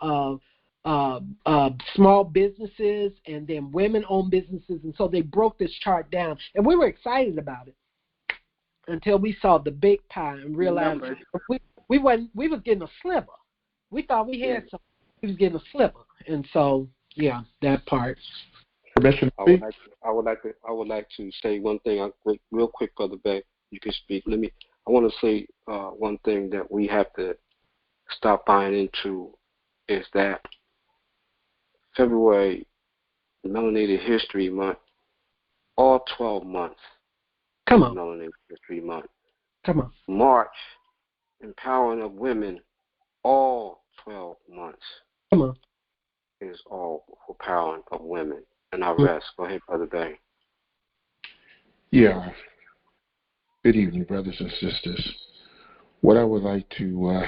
small businesses and then women-owned businesses, and so they broke this chart down, and we were excited about it until we saw the big pie and realized we was getting a sliver. We thought we had something. We was getting a sliver, and so that part. I would like to say one thing real quick, Brother Beck. You can speak. I want to say one thing that we have to stop buying into is that February, Melanated History Month, all 12 months. Come on. Melanated History Month. Come on. March, Empowering of Women, all 12 months. Come on. Is all for empowering of women. And I rest. Go ahead, Brother Barry. Yeah. Good evening, brothers and sisters. What I would like to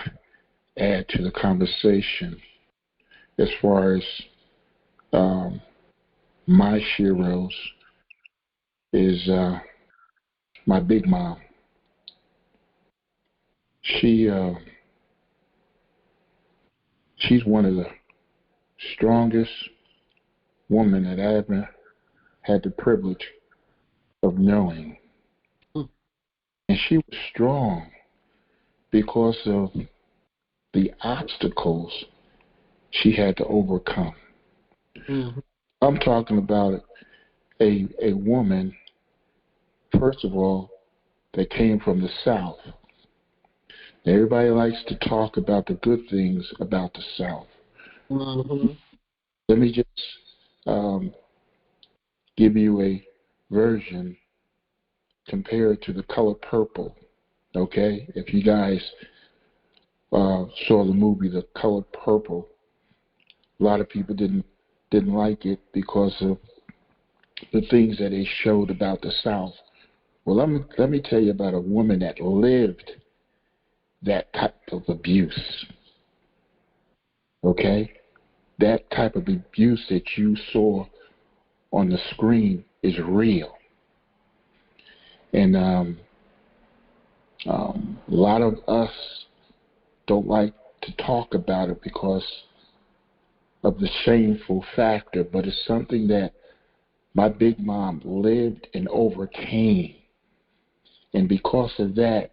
add to the conversation as far as my sheroes is my big mom. She's one of the strongest women that I ever had the privilege of knowing. And she was strong because of the obstacles she had to overcome. Mm-hmm. I'm talking about a woman, first of all, that came from the South. Everybody likes to talk about the good things about the South. Mm-hmm. Let me just give you a version compared to The Color Purple. Okay, if you guys saw the movie The Color Purple, a lot of people didn't like it because of the things that they showed about the South. Well, let me tell you about a woman that lived that type of abuse. Okay, that type of abuse that you saw on the screen is real, and a lot of us don't like to talk about it because of the shameful factor, but it's something that my big mom lived and overcame. And because of that,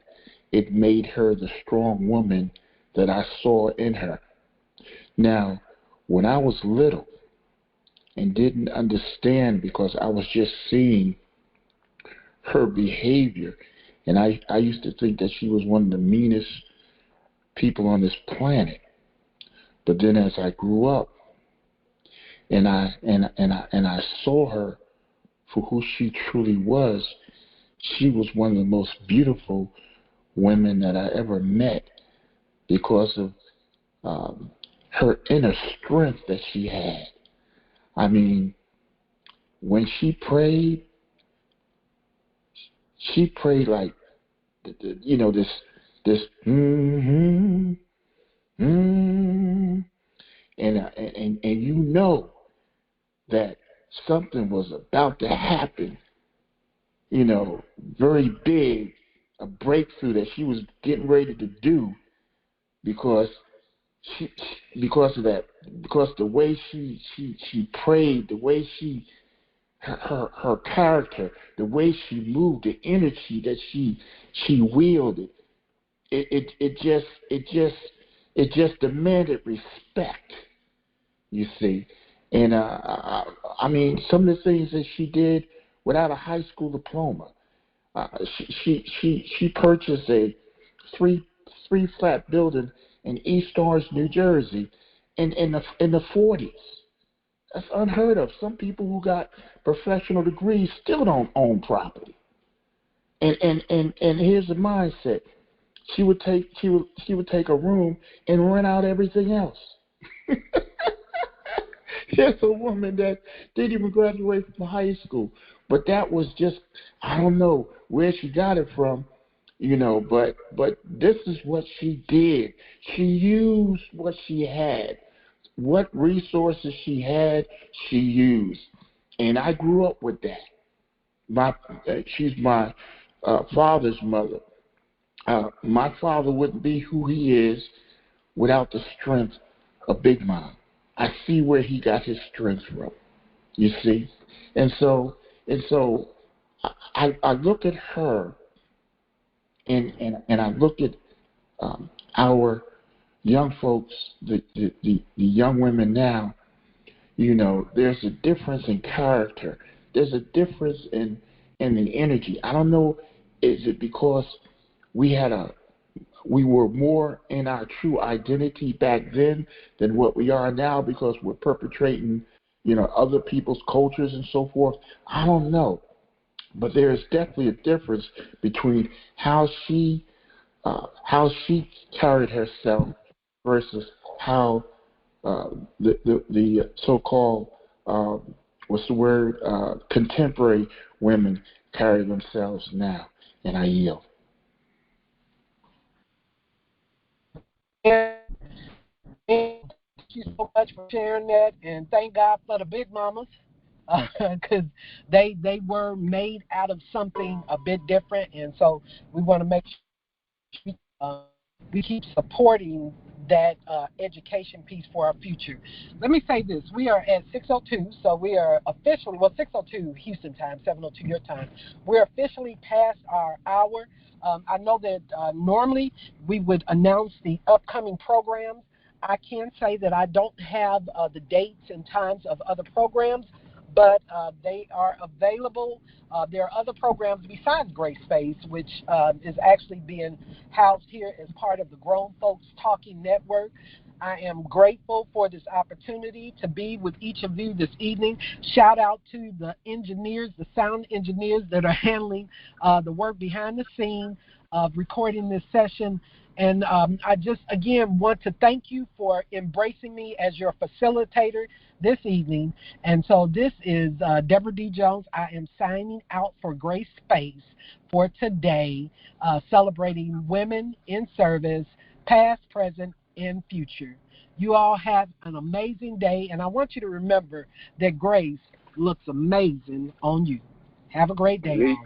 it made her the strong woman that I saw in her. Now, when I was little and didn't understand because I was just seeing her behavior, and I used to think that she was one of the meanest people on this planet. But then as I grew up and I saw her for who she truly was, she was one of the most beautiful women that I ever met because of her inner strength that she had. I mean, when she prayed like, this and you know that something was about to happen, very big, a breakthrough that she was getting ready to do, because because of that, because the way she prayed, the way her character, the way she moved, the energy that she wielded, it just demanded respect, you see. And I mean, some of the things that she did without a high school diploma. She purchased a three flat building in East Orange, New Jersey, in the 40s. That's unheard of. Some people who got professional degrees still don't own property. And here's the mindset: she would take a room and rent out everything else. Here's a woman that didn't even graduate from high school, but that was just, I don't know where she got it from, but this is what she did. She used what she had. What resources she had, she used. And I grew up with that. She's my father's mother. My father wouldn't be who he is without the strength of Big Mom. I see where he got his strength from, you see. And so I look at her and I look at our young folks, the young women now. There's a difference in character. There's a difference in the energy. I don't know, is it because we were more in our true identity back then than what we are now, because we're perpetrating, other people's cultures and so forth? I don't know. But there is definitely a difference between how she carried herself versus how the so-called contemporary women carry themselves now. And I yield. And thank you so much for sharing that, and thank God for the big mamas, because they were made out of something a bit different, and so we want to make sure we keep supporting that education piece for our future. Let me say this: we are at 6:02, so we are officially 6:02 Houston time, 7:02 your time. We're officially past our hour. I know that normally we would announce the upcoming programs. I can say that I don't have the dates and times of other programs, but they are available. There are other programs besides Grace Space, which is actually being housed here as part of the Grown Folks Talking Network. I am grateful for this opportunity to be with each of you this evening. Shout out to the engineers, the sound engineers that are handling the work behind the scene of recording this session. And I just, again, want to thank you for embracing me as your facilitator this evening. And so this is Debra D. Jones. I am signing out for Grace Space for today, celebrating women in service, past, present, and future. You all have an amazing day, and I want you to remember that grace looks amazing on you. Have a great day, all.